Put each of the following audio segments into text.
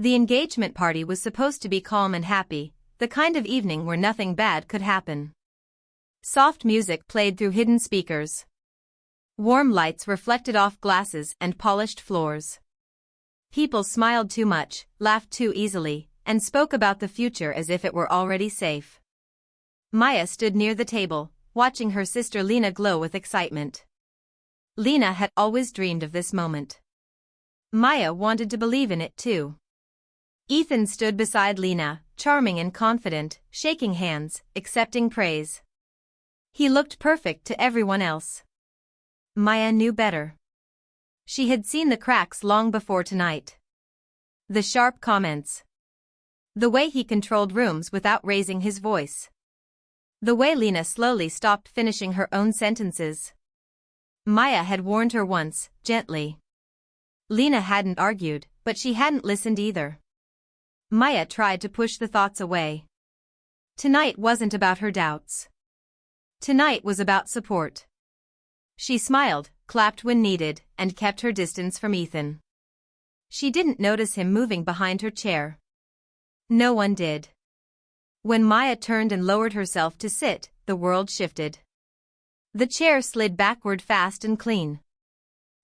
The engagement party was supposed to be calm and happy, the kind of evening where nothing bad could happen. Soft music played through hidden speakers. Warm lights reflected off glasses and polished floors. People smiled too much, laughed too easily, and spoke about the future as if it were already safe. Maya stood near the table, watching her sister Lena glow with excitement. Lena had always dreamed of this moment. Maya wanted to believe in it too. Ethan stood beside Lena, charming and confident, shaking hands, accepting praise. He looked perfect to everyone else. Maya knew better. She had seen the cracks long before tonight. The sharp comments. The way he controlled rooms without raising his voice. The way Lena slowly stopped finishing her own sentences. Maya had warned her once, gently. Lena hadn't argued, but she hadn't listened either. Maya tried to push the thoughts away. Tonight wasn't about her doubts. Tonight was about support. She smiled, clapped when needed, and kept her distance from Ethan. She didn't notice him moving behind her chair. No one did. When Maya turned and lowered herself to sit, the world shifted. The chair slid backward fast and clean.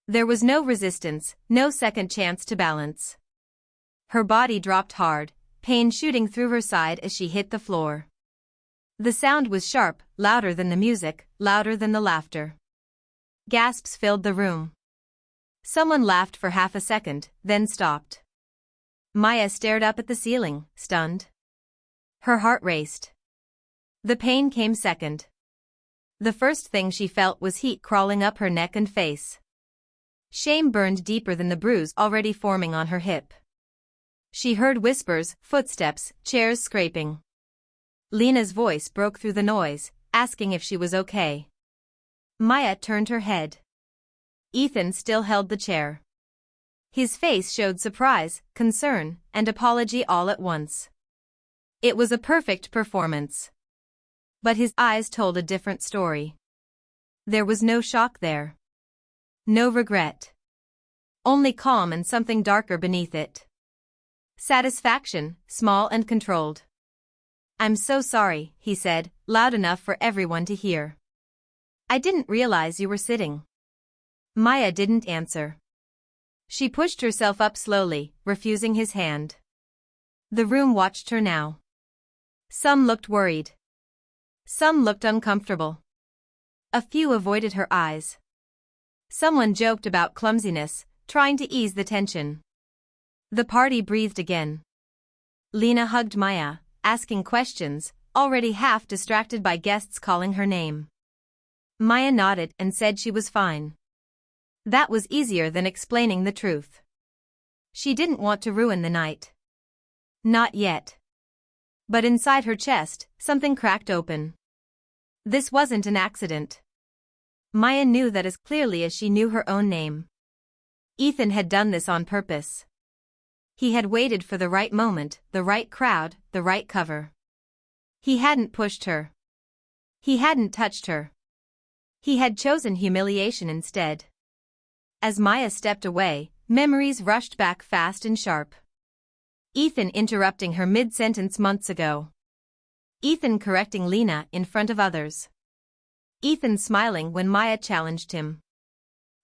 There was no resistance, no second chance to balance. Her body dropped hard, pain shooting through her side as she hit the floor. The sound was sharp, louder than the music, louder than the laughter. Gasps filled the room. Someone laughed for half a second, then stopped. Maya stared up at the ceiling, stunned. Her heart raced. The pain came second. The first thing she felt was heat crawling up her neck and face. Shame burned deeper than the bruise already forming on her hip. She heard whispers, footsteps, chairs scraping. Lena's voice broke through the noise, asking if she was okay. Maya turned her head. Ethan still held the chair. His face showed surprise, concern, and apology all at once. It was a perfect performance. But his eyes told a different story. There was no shock there. No regret. Only calm and something darker beneath it. Satisfaction, small and controlled. "I'm so sorry," he said, loud enough for everyone to hear. "I didn't realize you were sitting." Maya didn't answer. She pushed herself up slowly, refusing his hand. The room watched her now. Some looked worried. Some looked uncomfortable. A few avoided her eyes. Someone joked about clumsiness, trying to ease the tension. The party breathed again. Lena hugged Maya, asking questions, already half distracted by guests calling her name. Maya nodded and said she was fine. That was easier than explaining the truth. She didn't want to ruin the night. Not yet. But inside her chest, something cracked open. This wasn't an accident. Maya knew that as clearly as she knew her own name. Ethan had done this on purpose. He had waited for the right moment, the right crowd, the right cover. He hadn't pushed her. He hadn't touched her. He had chosen humiliation instead. As Maya stepped away, memories rushed back fast and sharp. Ethan interrupting her mid-sentence months ago. Ethan correcting Lena in front of others. Ethan smiling when Maya challenged him.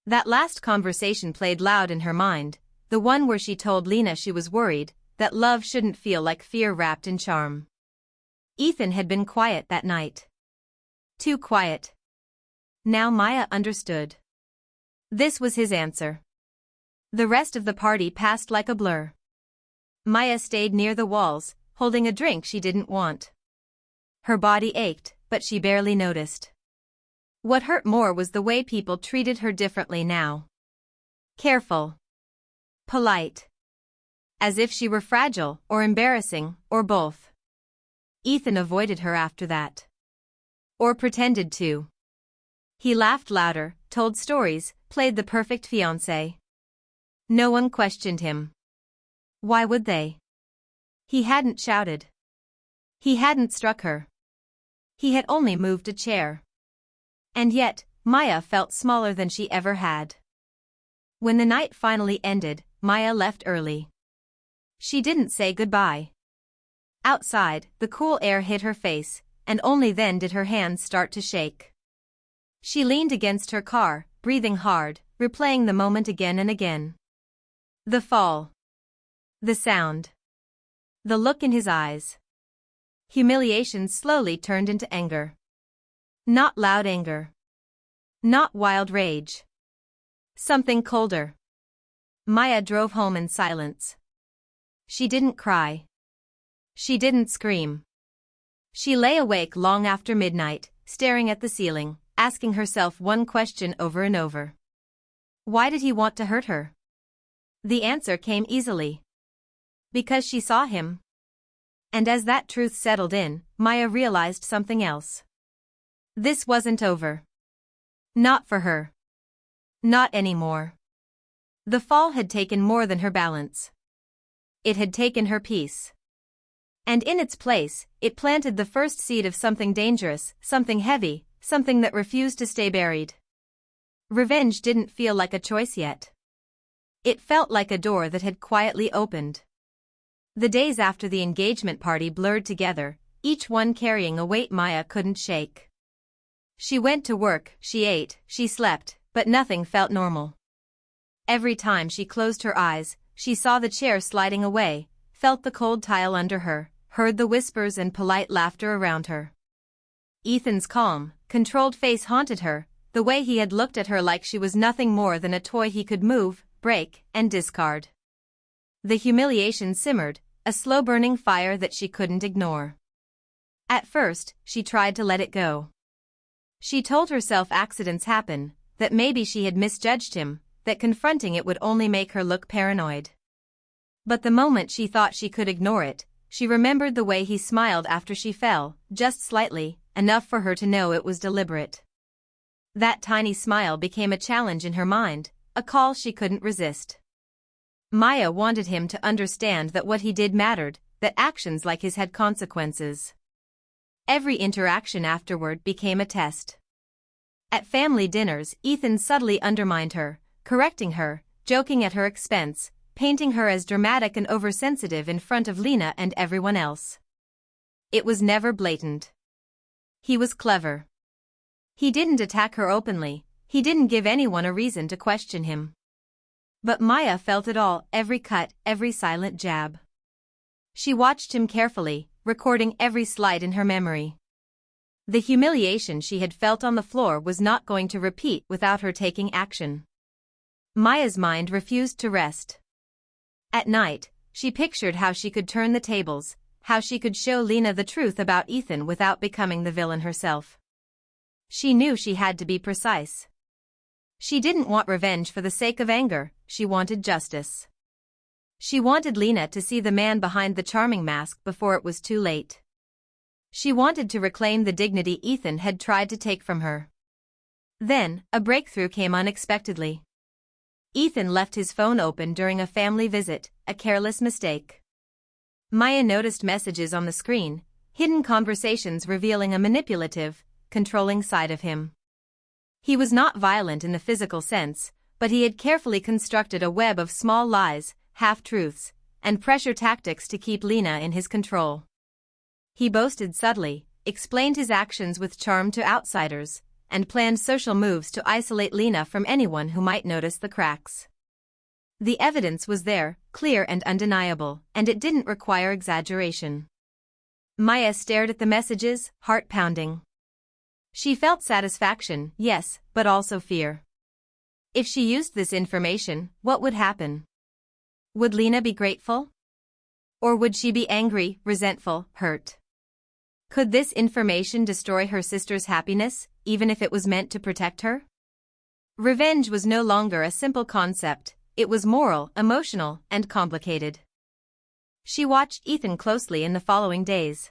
That last conversation played loud in her mind, the one where she told Lena she was worried, that love shouldn't feel like fear wrapped in charm. Ethan had been quiet that night. Too quiet. Now Maya understood. This was his answer. The rest of the party passed like a blur. Maya stayed near the walls, holding a drink she didn't want. Her body ached, but she barely noticed. What hurt more was the way people treated her differently now. Careful. Polite. As if she were fragile, or embarrassing, or both. Ethan avoided her after that. Or pretended to. He laughed louder, told stories, played the perfect fiancé. No one questioned him. Why would they? He hadn't shouted. He hadn't struck her. He had only moved a chair. And yet, Maya felt smaller than she ever had. When the night finally ended, Maya left early. She didn't say goodbye. Outside, the cool air hit her face, and only then did her hands start to shake. She leaned against her car, breathing hard, replaying the moment again and again. The fall. The sound. The look in his eyes. Humiliation slowly turned into anger. Not loud anger. Not wild rage. Something colder. Maya drove home in silence. She didn't cry. She didn't scream. She lay awake long after midnight, staring at the ceiling, asking herself one question over and over. Why did he want to hurt her? The answer came easily. Because she saw him. And as that truth settled in, Maya realized something else. This wasn't over. Not for her. Not anymore. The fall had taken more than her balance. It had taken her peace. And in its place, it planted the first seed of something dangerous, something heavy, something that refused to stay buried. Revenge didn't feel like a choice yet. It felt like a door that had quietly opened. The days after the engagement party blurred together, each one carrying a weight Maya couldn't shake. She went to work, she ate, she slept, but nothing felt normal. Every time she closed her eyes, she saw the chair sliding away, felt the cold tile under her, heard the whispers and polite laughter around her. Ethan's calm, controlled face haunted her, the way he had looked at her like she was nothing more than a toy he could move, break, and discard. The humiliation simmered, a slow-burning fire that she couldn't ignore. At first, she tried to let it go. She told herself accidents happen, that maybe she had misjudged him, that confronting it would only make her look paranoid. But the moment she thought she could ignore it, she remembered the way he smiled after she fell, just slightly, enough for her to know it was deliberate. That tiny smile became a challenge in her mind, a call she couldn't resist. Maya wanted him to understand that what he did mattered, that actions like his had consequences. Every interaction afterward became a test. At family dinners, Ethan subtly undermined her, correcting her, joking at her expense, painting her as dramatic and oversensitive in front of Lena and everyone else. It was never blatant. He was clever. He didn't attack her openly, he didn't give anyone a reason to question him. But Maya felt it all, every cut, every silent jab. She watched him carefully, recording every slight in her memory. The humiliation she had felt on the floor was not going to repeat without her taking action. Maya's mind refused to rest. At night, she pictured how she could turn the tables, how she could show Lena the truth about Ethan without becoming the villain herself. She knew she had to be precise. She didn't want revenge for the sake of anger, she wanted justice. She wanted Lena to see the man behind the charming mask before it was too late. She wanted to reclaim the dignity Ethan had tried to take from her. Then, a breakthrough came unexpectedly. Ethan left his phone open during a family visit, a careless mistake. Maya noticed messages on the screen, hidden conversations revealing a manipulative, controlling side of him. He was not violent in the physical sense, but he had carefully constructed a web of small lies, half-truths, and pressure tactics to keep Lena in his control. He boasted subtly, explained his actions with charm to outsiders, and planned social moves to isolate Lena from anyone who might notice the cracks. The evidence was there, clear and undeniable, and it didn't require exaggeration. Maya stared at the messages, heart pounding. She felt satisfaction, yes, but also fear. If she used this information, what would happen? Would Lena be grateful? Or would she be angry, resentful, hurt? Could this information destroy her sister's happiness, even if it was meant to protect her? Revenge was no longer a simple concept, it was moral, emotional, and complicated. She watched Ethan closely in the following days.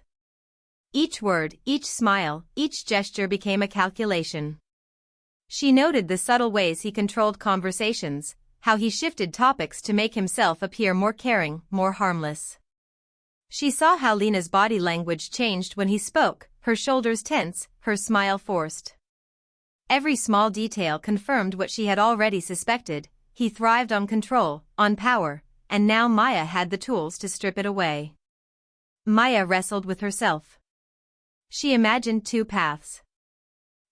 Each word, each smile, each gesture became a calculation. She noted the subtle ways he controlled conversations, how he shifted topics to make himself appear more caring, more harmless. She saw how Lena's body language changed when he spoke, her shoulders tense, her smile forced. Every small detail confirmed what she had already suspected, he thrived on control, on power, and now Maya had the tools to strip it away. Maya wrestled with herself. She imagined two paths.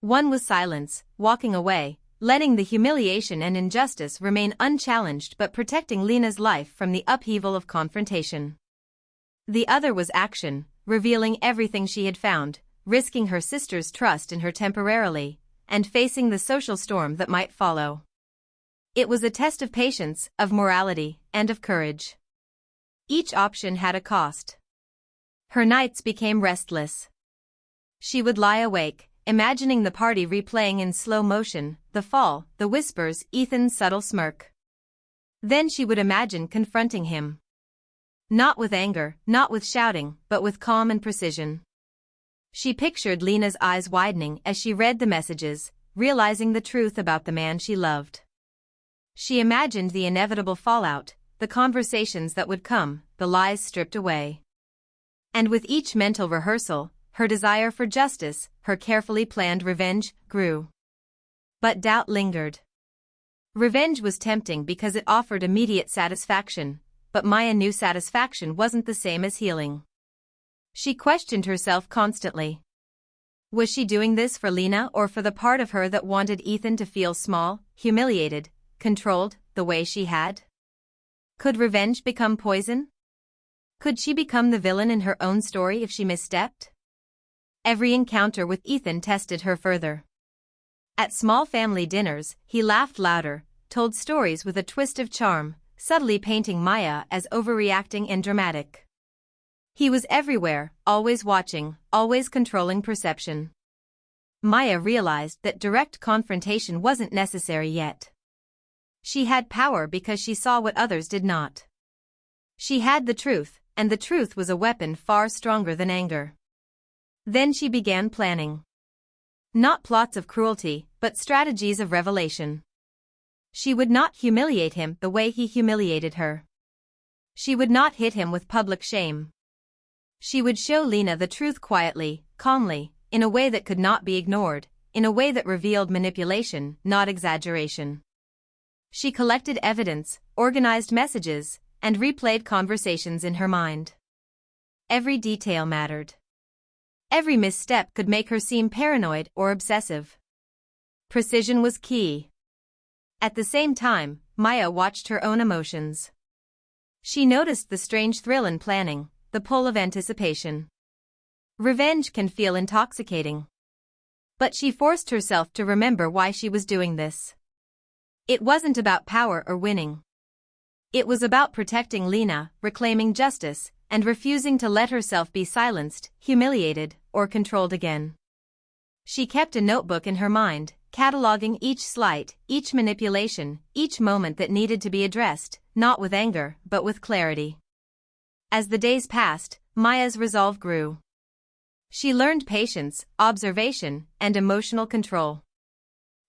One was silence, walking away, letting the humiliation and injustice remain unchallenged but protecting Lena's life from the upheaval of confrontation. The other was action, revealing everything she had found, risking her sister's trust in her temporarily, and facing the social storm that might follow. It was a test of patience, of morality, and of courage. Each option had a cost. Her nights became restless. She would lie awake, imagining the party replaying in slow motion, the fall, the whispers, Ethan's subtle smirk. Then she would imagine confronting him. Not with anger, not with shouting, but with calm and precision. She pictured Lena's eyes widening as she read the messages, realizing the truth about the man she loved. She imagined the inevitable fallout, the conversations that would come, the lies stripped away. And with each mental rehearsal, her desire for justice, her carefully planned revenge, grew. But doubt lingered. Revenge was tempting because it offered immediate satisfaction, but Maya knew satisfaction wasn't the same as healing. She questioned herself constantly. Was she doing this for Lena or for the part of her that wanted Ethan to feel small, humiliated, controlled, the way she had? Could revenge become poison? Could she become the villain in her own story if she misstepped? Every encounter with Ethan tested her further. At small family dinners, he laughed louder, told stories with a twist of charm, subtly painting Maya as overreacting and dramatic. He was everywhere, always watching, always controlling perception. Maya realized that direct confrontation wasn't necessary yet. She had power because she saw what others did not. She had the truth, and the truth was a weapon far stronger than anger. Then she began planning. Not plots of cruelty, but strategies of revelation. She would not humiliate him the way he humiliated her. She would not hit him with public shame. She would show Lena the truth quietly, calmly, in a way that could not be ignored, in a way that revealed manipulation, not exaggeration. She collected evidence, organized messages, and replayed conversations in her mind. Every detail mattered. Every misstep could make her seem paranoid or obsessive. Precision was key. At the same time, Maya watched her own emotions. She noticed the strange thrill in planning, the pull of anticipation. Revenge can feel intoxicating. But she forced herself to remember why she was doing this. It wasn't about power or winning. It was about protecting Lena, reclaiming justice, and refusing to let herself be silenced, humiliated, or controlled again. She kept a notebook in her mind, cataloging each slight, each manipulation, each moment that needed to be addressed, not with anger, but with clarity. As the days passed, Maya's resolve grew. She learned patience, observation, and emotional control.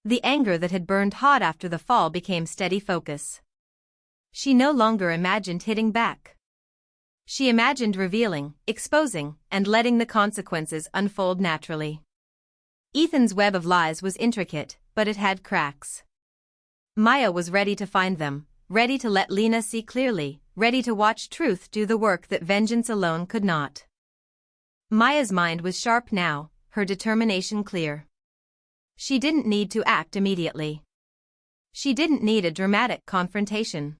The anger that had burned hot after the fall became steady focus. She no longer imagined hitting back. She imagined revealing, exposing, and letting the consequences unfold naturally. Ethan's web of lies was intricate, but it had cracks. Maya was ready to find them, ready to let Lena see clearly, ready to watch truth do the work that vengeance alone could not. Maya's mind was sharp now, her determination clear. She didn't need to act immediately. She didn't need a dramatic confrontation.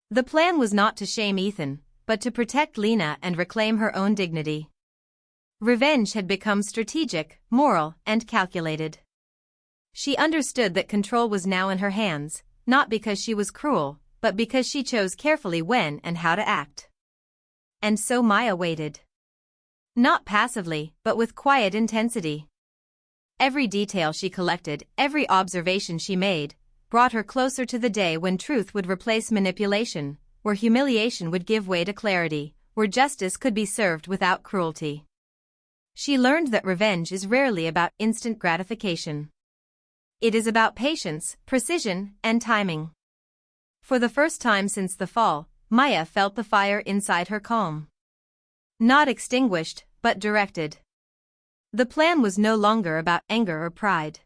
The plan was not to shame Ethan, but to protect Lena and reclaim her own dignity. Revenge had become strategic, moral, and calculated. She understood that control was now in her hands, not because she was cruel, but because she chose carefully when and how to act. And so Maya waited. Not passively, but with quiet intensity. Every detail she collected, every observation she made, brought her closer to the day when truth would replace manipulation, where humiliation would give way to clarity, where justice could be served without cruelty. She learned that revenge is rarely about instant gratification. It is about patience, precision, and timing. For the first time since the fall, Maya felt the fire inside her calm. Not extinguished, but directed. The plan was no longer about anger or pride.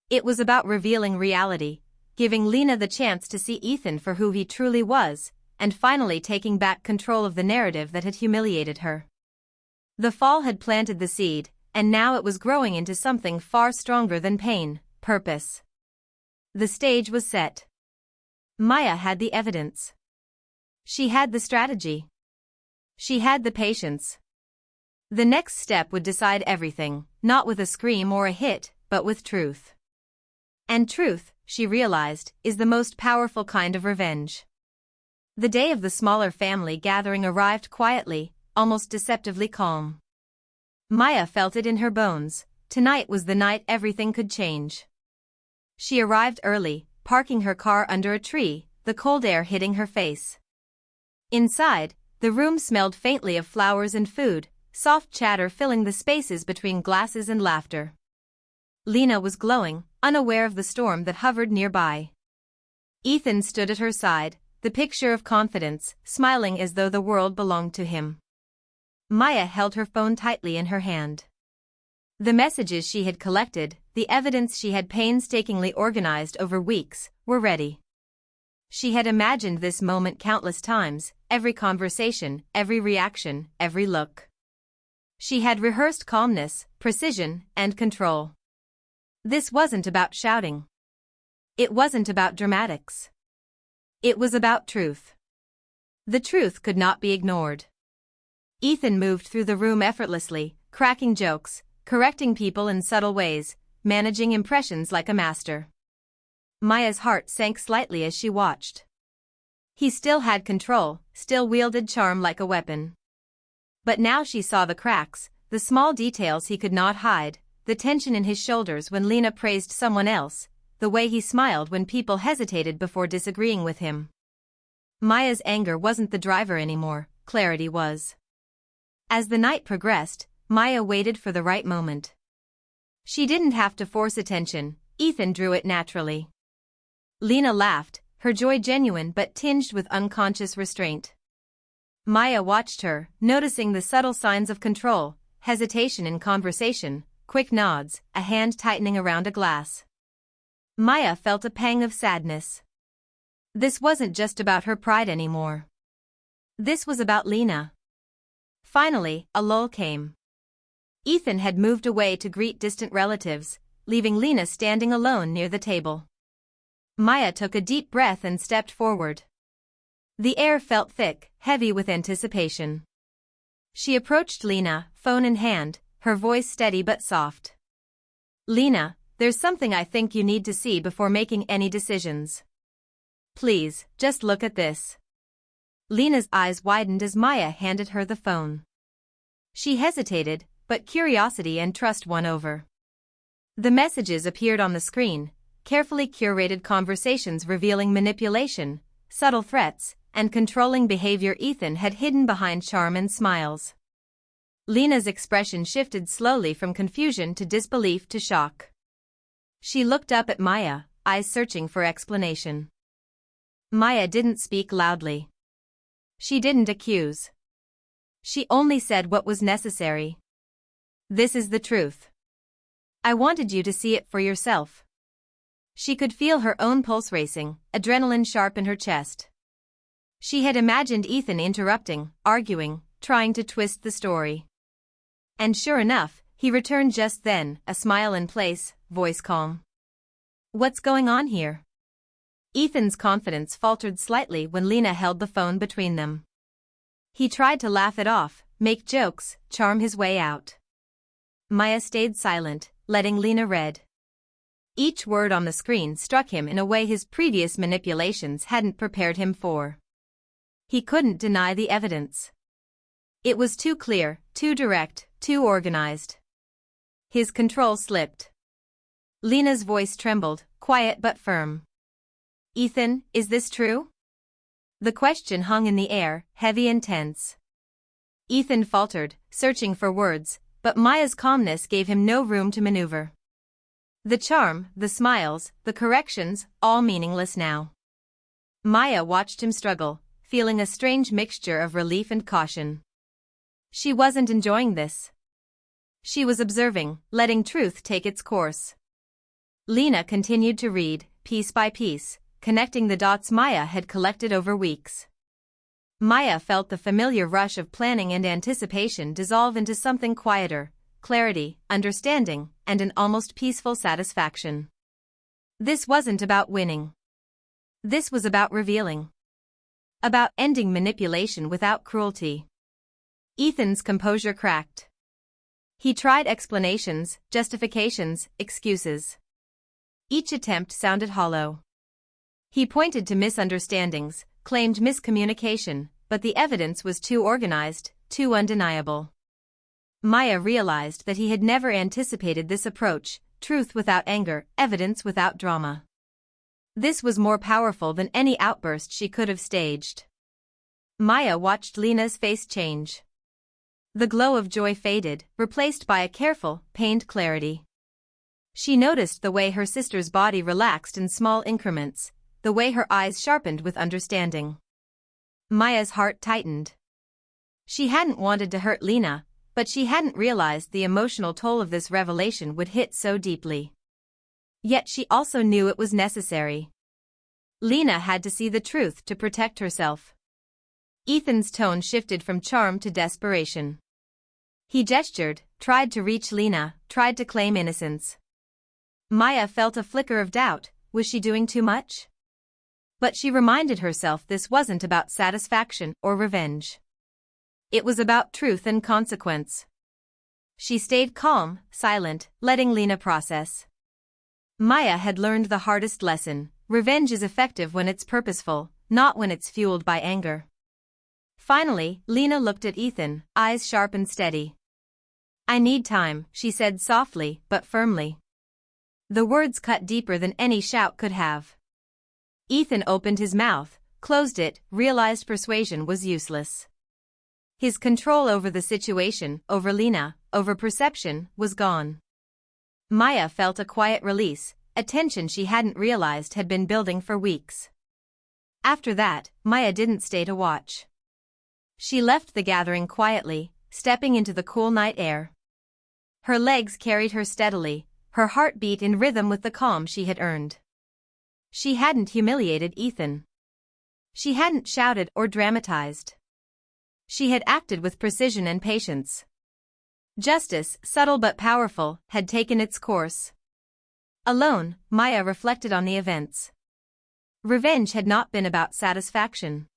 It was about revealing reality, giving Lena the chance to see Ethan for who he truly was, and finally taking back control of the narrative that had humiliated her. The fall had planted the seed, and now it was growing into something far stronger than pain: purpose. The stage was set. Maya had the evidence. She had the strategy. She had the patience. The next step would decide everything, not with a scream or a hit, but with truth. And truth, she realized, is the most powerful kind of revenge. The day of the smaller family gathering arrived quietly, almost deceptively calm. Maya felt it in her bones. Tonight was the night everything could change. She arrived early, parking her car under a tree, the cold air hitting her face. Inside, the room smelled faintly of flowers and food, soft chatter filling the spaces between glasses and laughter. Lena was glowing, unaware of the storm that hovered nearby. Ethan stood at her side, the picture of confidence, smiling as though the world belonged to him. Maya held her phone tightly in her hand. The messages she had collected, the evidence she had painstakingly organized over weeks, were ready. She had imagined this moment countless times, every conversation, every reaction, every look. She had rehearsed calmness, precision, and control. This wasn't about shouting. It wasn't about dramatics. It was about truth. The truth could not be ignored. Ethan moved through the room effortlessly, cracking jokes, correcting people in subtle ways, managing impressions like a master. Maya's heart sank slightly as she watched. He still had control, still wielded charm like a weapon. But now she saw the cracks, the small details he could not hide, the tension in his shoulders when Lena praised someone else, the way he smiled when people hesitated before disagreeing with him. Maya's anger wasn't the driver anymore, clarity was. As the night progressed, Maya waited for the right moment. She didn't have to force attention, Ethan drew it naturally. Lena laughed, her joy genuine but tinged with unconscious restraint. Maya watched her, noticing the subtle signs of control, hesitation in conversation, quick nods, a hand tightening around a glass. Maya felt a pang of sadness. This wasn't just about her pride anymore. This was about Lena. Finally, a lull came. Ethan had moved away to greet distant relatives, leaving Lena standing alone near the table. Maya took a deep breath and stepped forward. The air felt thick, heavy with anticipation. She approached Lena, phone in hand, her voice steady but soft. "Lena, there's something I think you need to see before making any decisions. Please, just look at this." Lena's eyes widened as Maya handed her the phone. She hesitated, but curiosity and trust won over. The messages appeared on the screen, carefully curated conversations revealing manipulation, subtle threats, and controlling behavior Ethan had hidden behind charm and smiles. Lena's expression shifted slowly from confusion to disbelief to shock. She looked up at Maya, eyes searching for explanation. Maya didn't speak loudly. She didn't accuse. She only said what was necessary. "This is the truth. I wanted you to see it for yourself." She could feel her own pulse racing, adrenaline sharp in her chest. She had imagined Ethan interrupting, arguing, trying to twist the story. And sure enough, he returned just then, a smile in place, voice calm. "What's going on here?" Ethan's confidence faltered slightly when Lena held the phone between them. He tried to laugh it off, make jokes, charm his way out. Maya stayed silent, letting Lena read. Each word on the screen struck him in a way his previous manipulations hadn't prepared him for. He couldn't deny the evidence. It was too clear, too direct, too organized. His control slipped. Lena's voice trembled, quiet but firm. "Ethan, is this true?" The question hung in the air, heavy and tense. Ethan faltered, searching for words, but Maya's calmness gave him no room to maneuver. The charm, the smiles, the corrections, all meaningless now. Maya watched him struggle, feeling a strange mixture of relief and caution. She wasn't enjoying this. She was observing, letting truth take its course. Lena continued to read, piece by piece, connecting the dots Maya had collected over weeks. Maya felt the familiar rush of planning and anticipation dissolve into something quieter, clarity, understanding, and an almost peaceful satisfaction. This wasn't about winning. This was about revealing. About ending manipulation without cruelty. Ethan's composure cracked. He tried explanations, justifications, excuses. Each attempt sounded hollow. He pointed to misunderstandings, claimed miscommunication, but the evidence was too organized, too undeniable. Maya realized that he had never anticipated this approach, truth without anger, evidence without drama. This was more powerful than any outburst she could have staged. Maya watched Lena's face change. The glow of joy faded, replaced by a careful, pained clarity. She noticed the way her sister's body relaxed in small increments, the way her eyes sharpened with understanding. Maya's heart tightened. She hadn't wanted to hurt Lena, but she hadn't realized the emotional toll of this revelation would hit so deeply. Yet she also knew it was necessary. Lena had to see the truth to protect herself. Ethan's tone shifted from charm to desperation. He gestured, tried to reach Lena, tried to claim innocence. Maya felt a flicker of doubt. Was she doing too much? But she reminded herself this wasn't about satisfaction or revenge. It was about truth and consequence. She stayed calm, silent, letting Lena process. Maya had learned the hardest lesson: revenge is effective when it's purposeful, not when it's fueled by anger. Finally, Lena looked at Ethan, eyes sharp and steady. "I need time," she said softly but firmly. The words cut deeper than any shout could have. Ethan opened his mouth, closed it, realized persuasion was useless. His control over the situation, over Lena, over perception, was gone. Maya felt a quiet release, a tension she hadn't realized had been building for weeks. After that, Maya didn't stay to watch. She left the gathering quietly, stepping into the cool night air. Her legs carried her steadily, her heart beat in rhythm with the calm she had earned. She hadn't humiliated Ethan. She hadn't shouted or dramatized. She had acted with precision and patience. Justice, subtle but powerful, had taken its course. Alone, Maya reflected on the events. Revenge had not been about satisfaction.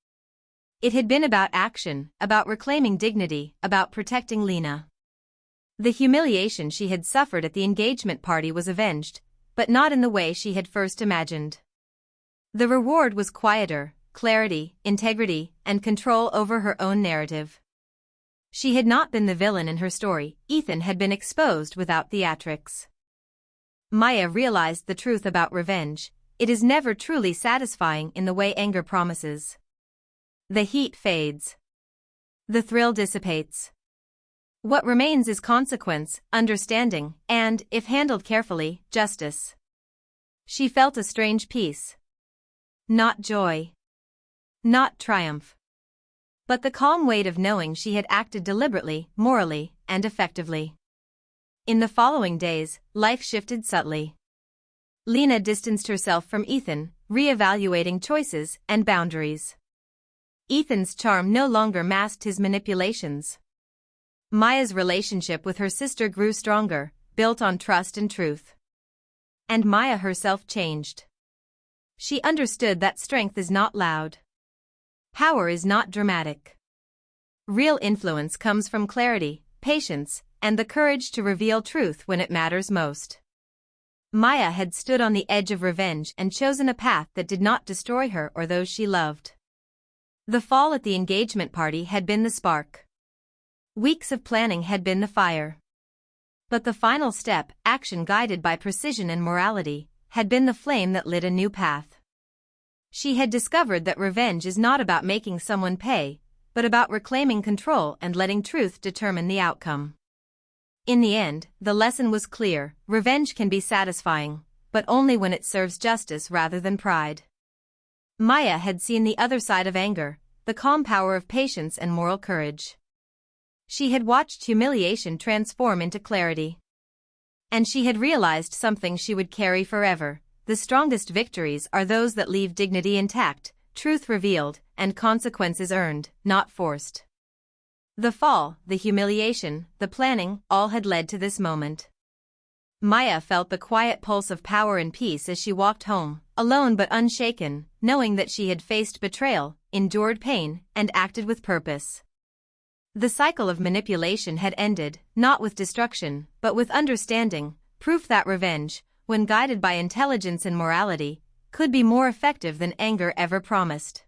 It had been about action, about reclaiming dignity, about protecting Lena. The humiliation she had suffered at the engagement party was avenged, but not in the way she had first imagined. The reward was quieter, clarity, integrity, and control over her own narrative. She had not been the villain in her story. Ethan had been exposed without theatrics. Maya realized the truth about revenge: it is never truly satisfying in the way anger promises. The heat fades. The thrill dissipates. What remains is consequence, understanding, and, if handled carefully, justice. She felt a strange peace. Not joy. Not triumph. But the calm weight of knowing she had acted deliberately, morally, and effectively. In the following days, life shifted subtly. Lena distanced herself from Ethan, re-evaluating choices and boundaries. Ethan's charm no longer masked his manipulations. Maya's relationship with her sister grew stronger, built on trust and truth. And Maya herself changed. She understood that strength is not loud. Power is not dramatic. Real influence comes from clarity, patience, and the courage to reveal truth when it matters most. Maya had stood on the edge of revenge and chosen a path that did not destroy her or those she loved. The fall at the engagement party had been the spark. Weeks of planning had been the fire. But the final step, action guided by precision and morality, had been the flame that lit a new path. She had discovered that revenge is not about making someone pay, but about reclaiming control and letting truth determine the outcome. In the end, the lesson was clear: revenge can be satisfying, but only when it serves justice rather than pride. Maya had seen the other side of anger, the calm power of patience and moral courage. She had watched humiliation transform into clarity. And she had realized something she would carry forever: the strongest victories are those that leave dignity intact, truth revealed, and consequences earned, not forced. The fall, the humiliation, the planning, all had led to this moment. Maya felt the quiet pulse of power and peace as she walked home, alone but unshaken, knowing that she had faced betrayal, endured pain, and acted with purpose. The cycle of manipulation had ended, not with destruction, but with understanding, proof that revenge, when guided by intelligence and morality, could be more effective than anger ever promised.